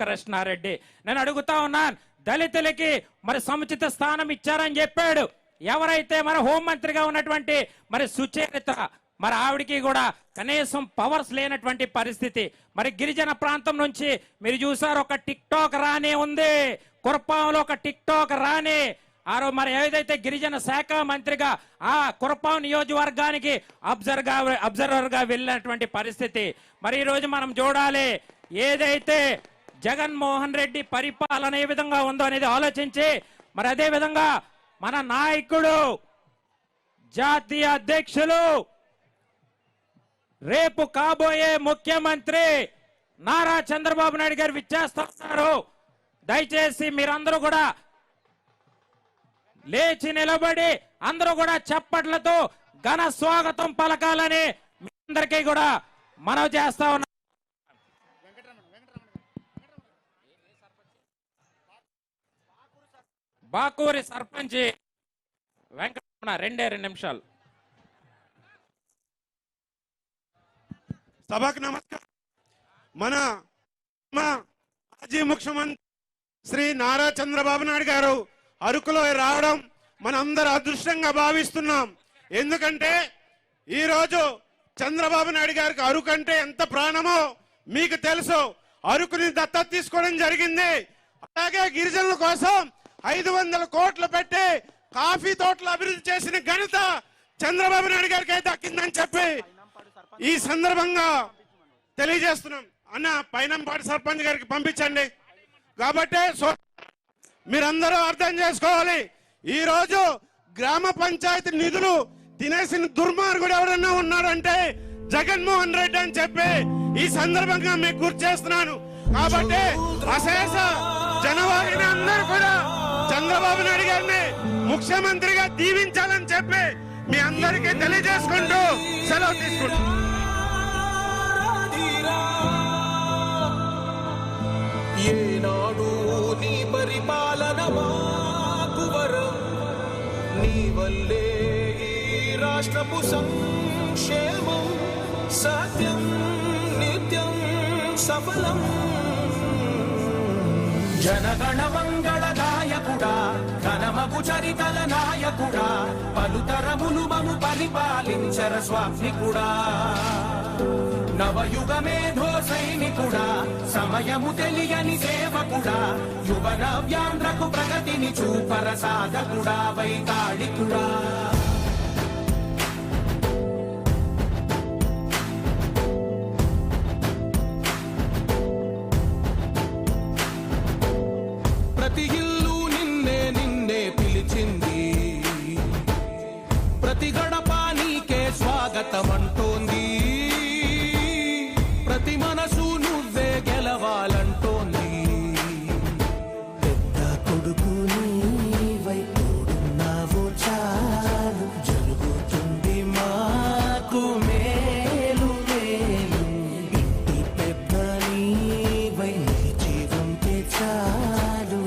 కృష్ణారెడ్డి. నేను అడుగుతా ఉన్నాను, దళితులకి మరి సముచిత స్థానం ఇచ్చారని చెప్పాడు. ఎవరైతే మన హోంమంత్రిగా ఉన్నటువంటి మరి సుచరిత, మరి ఆవిడికి కూడా కనీసం పవర్స్ లేనటువంటి పరిస్థితి. మరి గిరిజన ప్రాంతం నుంచి మీరు చూసారు, ఒక టిక్ టాక్ రానే ఉంది, కుర్పాంలో ఒక టిక్ టాక్ రానే. మరి ఏదైతే గిరిజన శాఖ మంత్రిగా ఆ కుర్పాం నియోజకవర్గానికి అబ్జర్వర్ గా వెళ్ళినటువంటి పరిస్థితి. మరి ఈ రోజు మనం చూడాలి, ఏదైతే జగన్మోహన్ రెడ్డి పరిపాలన ఏ విధంగా ఉందో అనేది ఆలోచించి, మరి అదే విధంగా మన నాయకుడు జాతీయ అధ్యక్షులు రేపు కాబోయే ముఖ్యమంత్రి నారా చంద్రబాబు నాయుడు గారు విచ్చేస్తున్నారు. దయచేసి మీరందరూ కూడా లేచి నిలబడి అందరూ కూడా చప్పట్లతో ఘన స్వాగతం పలకాలని మీ అందరికీ కూడా మనవి చేస్తా ఉన్నా. బాకూరి సర్పంచ్ వెంకటరమణ 2 నిమిషాలు. సభకు నమస్కారం. మన మాజీ ముఖ్యమంత్రి శ్రీ నారా చంద్రబాబు నాయుడు గారు అరకులో రావడం మనందరూ అదృష్టంగా భావిస్తున్నాం. ఎందుకంటే ఈరోజు చంద్రబాబు నాయుడు గారికి అరకు అంటే ఎంత ప్రాణమో మీకు తెలుసు. అరకుని దత్తత తీసుకోవడం జరిగింది. అలాగే గిరిజనుల కోసం 500 కోట్లు పెట్టి కాఫీ తోటలు అభివృద్ధి చేసిన ఘనత చంద్రబాబు నాయుడు గారికి అయితే దక్కిందని చెప్పి ఈ సందర్భంగా తెలియజేస్తున్నాం. అన్న పైనంపాటి సర్పంచ్ గారికి పంపించండి. కాబట్టి మీరందరూ అర్థం చేసుకోవాలి, ఈ రోజు గ్రామ పంచాయతీ నిధులు తినేసిన దుర్మార్గుడు ఎవరన్నా ఉన్నాడంటే జగన్మోహన్ రెడ్డి అని చెప్పి ఈ సందర్భంగా మీకు గుర్తు చేస్తున్నాను. కాబట్టి అశేష జనవాహిని అందరూ కూడా చంద్రబాబు నాయుడు గారిని ముఖ్యమంత్రిగా దీవించాలని చెప్పి మీ అందరికీ తెలియజేసుకుంటూ సెలవు తీసుకుంటాం. ఏనాడు నీ పరిపాలన మాకు వరం, నీ వల్లే ఈ రాష్ట్రపు సంక్షేమం సత్యం నిత్యం సఫలం. జనగణ మంగళ గాయకుడా, ఘనమగు చరితల నాయకుడా, పలుతరములు మము పరిపాలించర స్వామికుడా. నవయుగ మేధో సైనికుడా, సమయము తెలియని సేవకుడా, యువ నవ్యాంధ్రకు ప్రగతిని చూపర సాధకుడా, వైతాళికుడా. ప్రతి ఇల్లు నిన్నే నిన్నే పిలిచింది, ప్రతి గడప నీకే స్వాగతమంటోంది, ప్రతి మనసు నువ్వే గెలవాలంటోంది. పెద్ద కొడుకు నీవై తోడున్నావు చాలు, జరుగుతుంది మాకు మేలు మేలు. ఇంటి పెద్ద నీవై నిలిచి ఉంటే చాలు,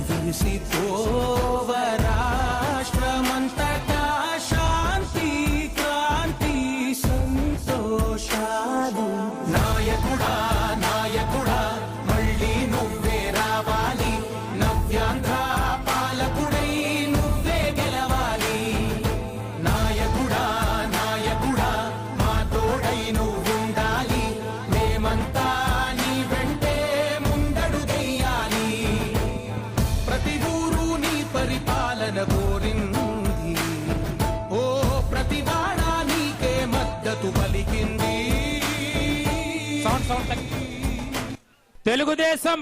విలిసి పోవ రాష్ట్రమంతటా శాంతి క్రాంతి సంతోషాలు. నాయకుడా నాయకుడా మళ్ళీ నువ్వే రావాలి, నవ్యాంధ్ర పాలకుడై నువ్వే గెలవాలి. నాయకుడా నాయకుడా మా తోడై నువ్వుండాలి, మేమంతా నీ వెంటే ముందడుగెయ్యాలి. ప్రతి ఊరు నీ పరిపాలన కోరింది, ఓ ప్రతి వాడ నీకే మద్దతు పలికింది. తెలుగుదేశం